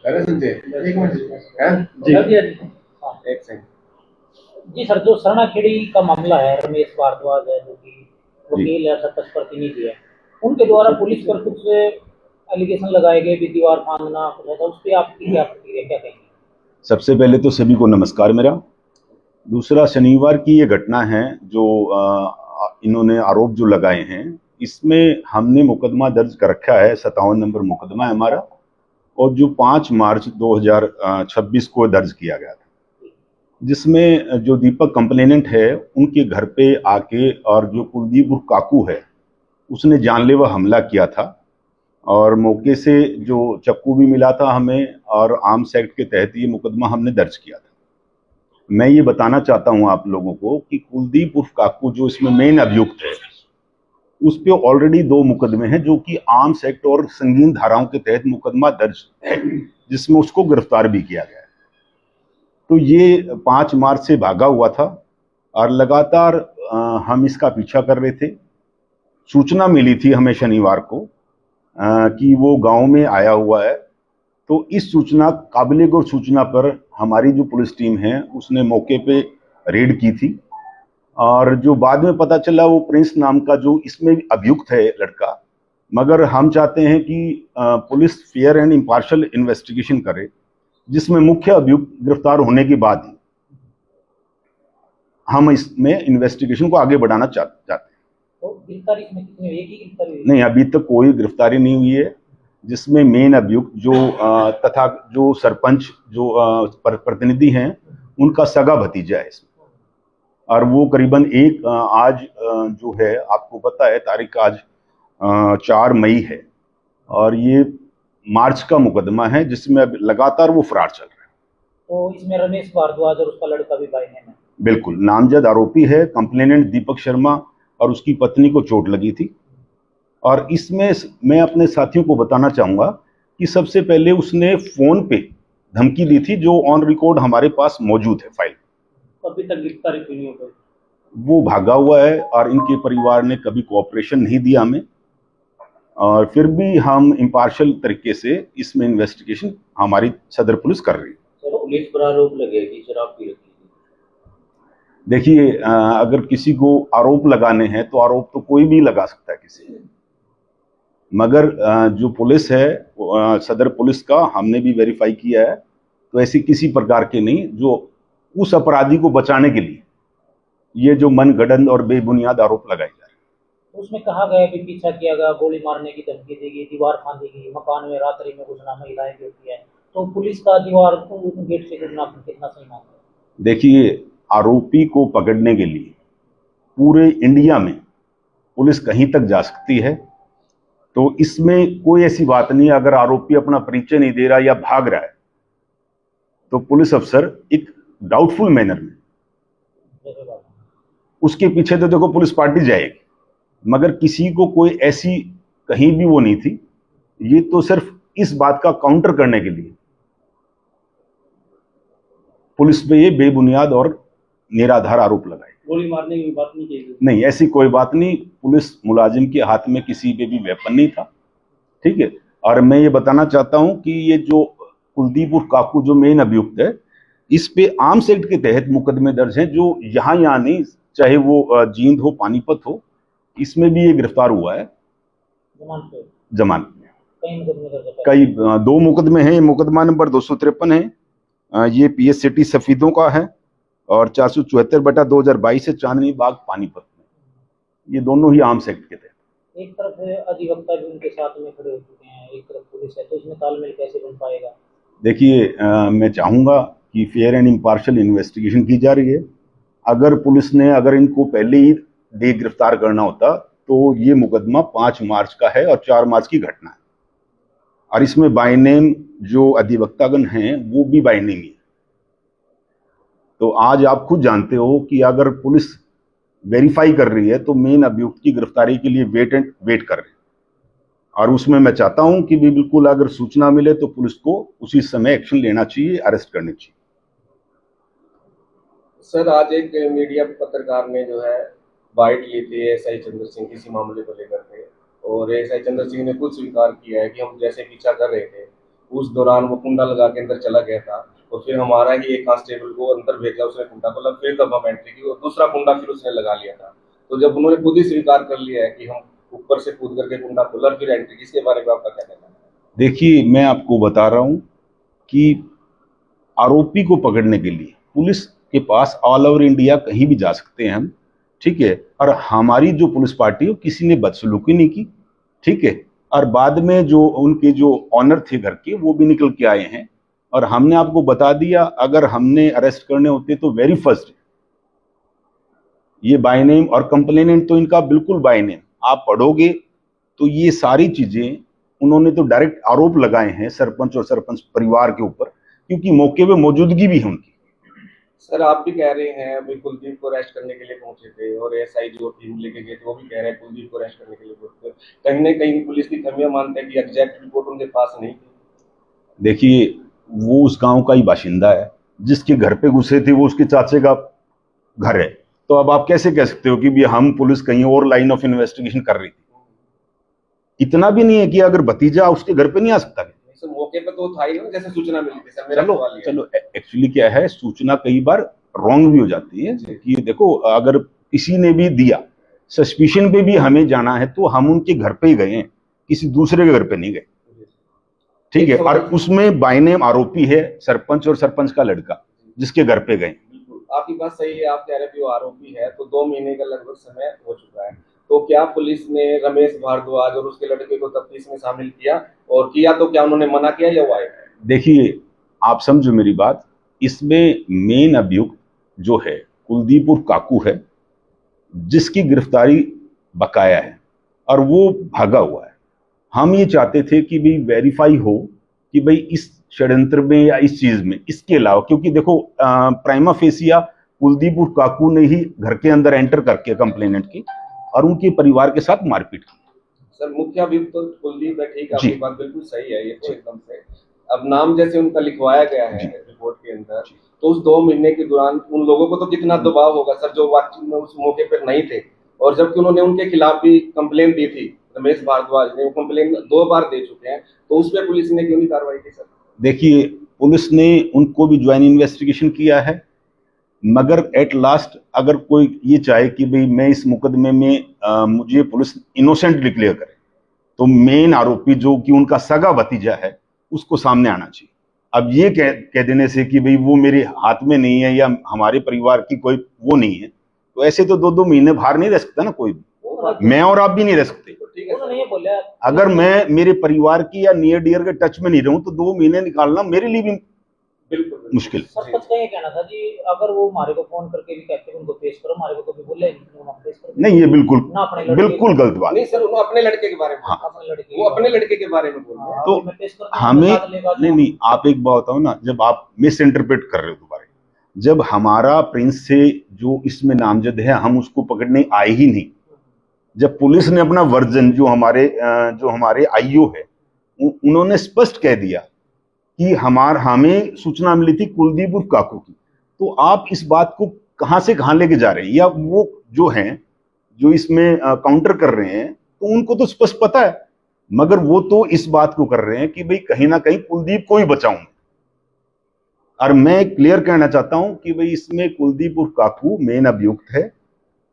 अरे संजय एक मिनट है जी एक सेकंड। जी सर, जो सरनाखेड़ी का मामला है, रमेश भारद्वाज है जो कि वकील है, सत्ता प्रतिनिधि है, उनके द्वारा पुलिस पर कुछ एलिगेशन लगाए गए भी, दीवार फांदना कुछ ऐसा, उस पर आपकी क्या प्रतिक्रिया, क्या कहेंगे? सबसे पहले तो सभी को नमस्कार मेरा। दूसरा, शनिवार की ये घटना है जो इन्होंने आरोप जो लगाए हैं, इसमें हमने मुकदमा दर्ज कर रखा है। 57 नंबर मुकदमा है हमारा, और जो 5 मार्च 2026 को दर्ज किया गया था, जिसमें जो दीपक कंप्लेनेंट है उनके घर पे आके, और जो कुलदीप उर्फ काकू है उसने जानलेवा हमला किया था, और मौके से जो चक्कू भी मिला था हमें, और आर्म्स एक्ट के तहत ये मुकदमा हमने दर्ज किया था। मैं ये बताना चाहता हूं आप लोगों को कि कुलदीप उर्फ काकू जो इसमें मेन अभियुक्त है, उस पे ऑलरेडी 2 मुकदमे हैं जो कि आर्म्स एक्ट और संगीन धाराओं के तहत मुकदमा दर्ज है, जिसमें उसको गिरफ्तार भी किया गया है। तो ये 5 मार्च से भागा हुआ था, और लगातार हम इसका पीछा कर रहे थे। सूचना मिली थी हमें शनिवार को कि वो गांव में आया हुआ है, तो इस सूचना, काबिले गौर सूचना पर हमारी जो पुलिस टीम है उसने मौके पे रेड की थी, और जो बाद में पता चला वो प्रिंस नाम का जो इसमें अभियुक्त है लड़का। मगर हम चाहते हैं कि police fair and impartial investigation करे, जिसमें मुख्य अभियुक्त गिरफ्तार होने के बाद ही हम इसमें इन्वेस्टिगेशन को आगे बढ़ाना चाहते हैं। तो गिरफ्तारी इसमें कितनी हुई? एक ही गिरफ्तारी हुई? नहीं, अभी तक कोई गिरफ्तारी नहीं हुई है, जिसमें मेन अभियुक्त जो तथा जो सरपंच जो प्रतिनिधि हैं उनका सगा भतीजा है इसमें, और वो करीबन आज जो है, आपको पता है तारीख आज 4 मई है, और ये मार्च का मुकदमा है जिसमें अब लगातार वो फरार चल रहा है। तो इसमें रमेश भारद्वाज और उसका लड़का भी बाई नेम है? बिल्कुल, नामजद आरोपी है। कंप्लेनेंट दीपक शर्मा और उसकी पत्नी को चोट लगी थी, और इसमें मैं अपने साथियों को बताना चाहूंगा कि सबसे पहले उसने फोन पे धमकी दी थी, जो ऑन रिकॉर्ड हमारे पास मौजूद है फाइल। अभी तक गिरफ्तारी क्यों नहीं हो पाई? वो भागा हुआ है, और इनके परिवार ने कभी कोऑपरेशन नहीं दिया हमें, और फिर भी हम इम्पार्शियल तरीके से इसमें इन्वेस्टिगेशन हमारी सदर पुलिस कर रही है। पुलिस पर आरोप लगेगी शराब पी रखी? देखिए, अगर किसी को आरोप लगाने हैं तो आरोप तो कोई भी लगा सकता है किसी पे, मगर जो पुलिस है, सदर पुलिस का हमने भी वेरीफाई किया है, तो ऐसी किसी प्रकार के नहीं, जो उस अपराधी को बचाने के लिए ये जो मनगढ़ंत और बेबुनियाद आरोप लगाए जा रहे हैं। उसमें कहा गया कि पीछा किया गया, गोली मारने की धमकी दी गई, दीवार फांदी गई, मकान में रात्रि में घुसना, महिलाएं जो की है, तो पुलिस का दीवार गेट से घुसना कितना सही मामला है? देखिए, आरोपी को पकड़ने के लिए पूरे इंडिया में पुलिस कहीं तक जा सकती है, तो इसमें कोई ऐसी बात नहीं। अगर आरोपी अपना परिचय नहीं दे रहा या भाग रहा है, तो पुलिस अफसर एक डाउटफुल मैनर में उसके पीछे तो देखो पुलिस पार्टी जाएगी, मगर किसी को कोई ऐसी कहीं भी वो नहीं थी। ये तो सिर्फ इस बात का काउंटर करने के लिए पुलिस पे ये बेबुनियाद और निराधार आरोप लगाए। गोली मारने की बात नहीं कही? नहीं, ऐसी कोई बात नहीं। पुलिस मुलाजिम के हाथ में किसी पे भी वेपन नहीं था, ठीक है। और मैं ये बताना चाहता हूं कि ये जो कुलदीप उर्फ काकू जो मेन अभियुक्त है, इस पे आर्म्स एक्ट के तहत मुकदमे दर्ज हैं, जो यहाँ नहीं, चाहे वो जींद हो, पानीपत हो, इसमें भी ये गिरफ्तार हुआ है जमानत में। कई 2 मुकदमे हैं। मुकदमा नंबर 253 है, ये पीएस सिटी सफीदों का है, और 474/2022 से चांदनी बाग पानीपत में। ये दोनों ही आर्म्स एक्ट के तहत। एक तरफ अधिवक्ता भी उनके साथ में खड़े हो चुके हैं, एक तरफ पुलिस है, तो इसमें तालमेल कैसे बन पाएगा? देखिए, मैं चाहूंगा कि फेयर एंड इम्पार्शियल इन्वेस्टिगेशन की जा रही है। अगर इनको पहले ही डे गिरफ्तार करना होता, तो ये मुकदमा 5 मार्च का है और 4 मार्च की घटना है, और इसमें बाय नेम जो अधिवक्तागण हैं वो भी बाय नेम है। तो आज आप खुद जानते हो कि अगर पुलिस वेरीफाई कर रही है, तो मेन अभियुक्त की गिरफ्तारी के लिए वेट कर रहे हैं, और उसमें मैं चाहता हूं कि भी बिल्कुल अगर सूचना मिले तो पुलिस को उसी समय एक्शन लेना चाहिए, अरेस्ट करनी चाहिए। सर, आज एक मीडिया पत्रकार ने जो है बाइट ली थी एसआई चंद्र सिंह किसी मामले को लेकर के, और एसआई चंद्र सिंह ने खुद स्वीकार किया है कि हम जैसे पीछा कर रहे थे, उस दौरान वो कुंडा लगा के अंदर चला गया था। तो फिर हमारा ही एक कांस्टेबल को अंदर भेजा, उसने कुंडा खोला, फिर तब हम एंट्री की और दूसरा कुंडा फिर उसने लगा लिया था। तो जब उन्होंने खुद ही स्वीकार कर लिया है कि हम ऊपर से कूद करके कुंडा खोला फिर एंट्री की, इसके बारे में आपका क्या कहना है? देखिए, मैं आपको बता रहा हूं कि आरोपी को पकड़ने के लिए पुलिस के पास ऑल ओवर इंडिया कहीं भी जा सकते हैं हम, ठीक है। और हमारी जो पुलिस पार्टी है किसी ने बदसलूकी नहीं की, ठीक है। और बाद में जो उनके जो ऑनर थे घर के वो भी निकल के आए हैं और हमने आपको बता दिया, अगर हमने अरेस्ट करने होते तो वेरी फर्स्ट ये बाय नेम, और कंप्लेनेंट तो इनका बिल्कुल बाय नेम आप पढ़ोगे तो ये सारी चीजें उन्होंने तो डायरेक्ट आरोप लगाए हैं सरपंच और सरपंच परिवार के ऊपर, क्योंकि मौके पे मौजूदगी भी है उनकी। सर आप भी कह रहे हैं अभी कुलदीप को अरेस्ट करने के लिए पहुंचे थे और एसआई जो टीम लेके गए थे वो भी कह रहे हैं कुलदीप को अरेस्ट करने के लिए पहुंचे थे, कहीं ना कहीं पुलिस की खमियां मानते हैं कि एग्जैक्ट रिपोर्ट उनके पास नहीं थी। देखिए, वो उस गांव का ही बाशिंदा है, जिसके घर पे घुसे थे वो उसके चाचे का घर है। तो अब आप कैसे कह सकते हो कि भी हम पुलिस कहीं और लाइन ऑफ इन्वेस्टिगेशन कर रही थी? इतना भी नहीं है कि अगर भतीजा उसके घर पे नहीं आ सकता। सर मौके पे तो था ही ना, जैसे सूचना मिली थी। सर मेरा चलो सवाल ये है। चलो, एक्चुअली क्या है, सूचना कई बार रॉन्ग भी हो जाती है कि देखो, अगर किसी ने भी दिया सस्पिशन पे भी हमें जाना है तो हम उनके घर पे ही गए हैं, किसी दूसरे के घर पे नहीं गए, ठीक है। और उसमें बाय नेम आरोपी है सरपंच और सरपंच का लड़का जिसके घर पे गए। बिल्कुल आपकी बात सही है, आप कह रहे हैं कि वो आरोपी है, तो 2 महीने का लगभग समय हो चुका है। तो क्या पुलिस ने रमेश भारद्वाज और उसके लड़के को तफ्तीश में शामिल किया, और किया तो क्या उन्होंने मना किया या वो आए? देखिए, आप समझो मेरी बात, इसमें मेन अभियुक्त जो है कुलदीप उर्फ काकू है, जिसकी गिरफ्तारी बकाया है और वो भागा हुआ है। हम ये चाहते थे कि भाई वेरीफाई हो कि भाई इस षड्यंत्र में या इस चीज में इसके अलावा, क्योंकि देखो प्राइमा फेसिया कुलदीप उर्फ काकू ने ही घर के अंदर एंटर करके कंप्लेनेंट की और उनके परिवार के साथ मारपीट की। सर मुख्य अभियुक्त तो कुलदीप है, ठीक है, आपकी बात बिल्कुल सही है, ये तो एकदम सही। अब नाम जैसे उनका लिखवाया गया है रिपोर्ट के अंदर, तो उस 2 महीने के दौरान उन लोगों को तो कितना दबाव होगा सर, जो वाकई में उस मौके पर नहीं थे, और जबकि उन्होंने उनके खिलाफ भी कंप्लेन दी थी, रमेश भारद्वाज ने वो कंप्लेन 2 बार दे चुके हैं, तो उस पर पुलिस ने क्यों नहीं कार्रवाई की सर? देखिए, पुलिस ने उनको भी ज्वाइन इन्वेस्टिगेशन किया है, मगर एट लास्ट अगर कोई ये चाहे कि भाई मैं इस मुकदमे में मुझे पुलिस इनोसेंट डिक्लेयर करे, तो मेन आरोपी जो कि उनका सगा भतीजा है उसको सामने आना चाहिए। अब ये कह देने से कि भाई वो मेरे हाथ में नहीं है या हमारे परिवार की कोई वो नहीं है, तो ऐसे तो 2-2 महीने बाहर नहीं रह सकता ना कोई भी, मैं और आप भी नहीं रह सकते। अगर मैं मेरे परिवार की या नियर डियर के टच में नहीं रहूं तो 2 महीने निकालना मेरे लिए भी बिल्कुल मुश्किल। सरपंच का ये कहना था जी, अगर वो हमारे को फोन करके भी कहते हैं उनको पेश करो, हमारे को कभी बोले नहीं, ये बिल्कुल गलत बात नहीं सर, उन्होंने अपने लड़के के बारे में, हाँ, वो अपने लड़के के बारे में बोल रहे हैं। तो हमें नहीं, आप एक बात बताओ ना, जब आप मिस इंटरप्रेट कर रहे हो दोबारा, जब हमारा प्रिंस से जो इसमें नामजद है हम उसको पकड़ने आए ही नहीं, जब पुलिस ने अपना वर्जन जो हमारे आईओ है उन्होंने स्पष्ट कह दिया कि हमें सूचना मिली थी कुलदीप उर्फ काकू की, तो आप इस बात को कहां से कहां लेके जा रहे हैं? या वो जो हैं जो इसमें काउंटर कर रहे हैं तो उनको तो स्पष्ट पता है, मगर वो तो इस बात को कर रहे हैं कि भाई कहीं ना कहीं कुलदीप को ही बचाऊं। और मैं क्लियर कहना चाहता हूं कि भाई इसमें कुलदीप उर्फ काकू मेन अभियुक्त है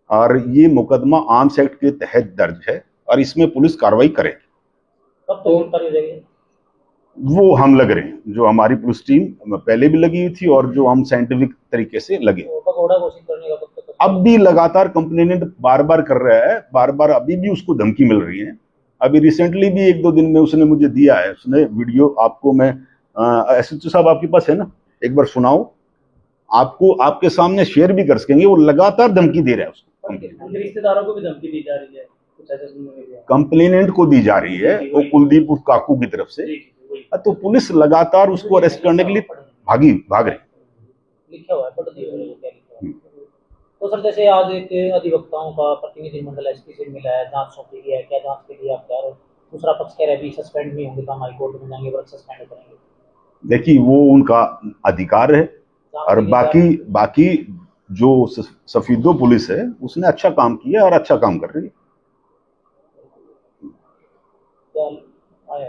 और ये मुकदमा आर्म्स एक्ट के तहत दर्ज है और इसमें पुलिस कार्रवाई करे। कब तक गिरफ्तारी हो जाएगी? वो हम लग रहे हैं, जो हमारी पुलिस टीम पहले भी लगी हुई थी और जो हम साइंटिफिक तरीके से लगे, कोशिश करने का कब तक? अब भी लगातार कंप्लेनेंट बार बार कर रहा है, बार बार अभी भी उसको धमकी मिल रही है। अभी रिसेंटली भी 1-2 दिन में उसने मुझे दिया है, उसने वीडियो, आपको मैं एसएचओ साहब आपके पास है ना, एक बार सुनाओ, आपको आपके सामने शेयर भी कर सकेंगे। वो लगातार धमकी दे रहा है उसको, रिश्तेदारों को भी धमकी दी जा रही है, कंप्लेनेंट को दी जा रही है वो कुलदीप उर्फ काकू की तरफ से। तो पुलिस लगातार उसको अरेस्ट करने के लिए भाग रही। लिखा हुआ है, पढ़ दिया। तो सर जैसे आज एक अधिवक्ताओं का प्रतिनिधिमंडल एसपी से मिला है, जांच सौंपी गई है, क्या जांच के लिए आप तैयार हो? दूसरा पक्ष कह रहा है भी सस्पेंड नहीं होंगे, हम हाईकोर्ट में जाएंगे, वर्क सस्पेंड करेंगे। देखिए, वो उनका अधिकार है, और बाकी जो सफीदो पुलिस है उसने अच्छा काम किया और अच्छा काम कर रही है।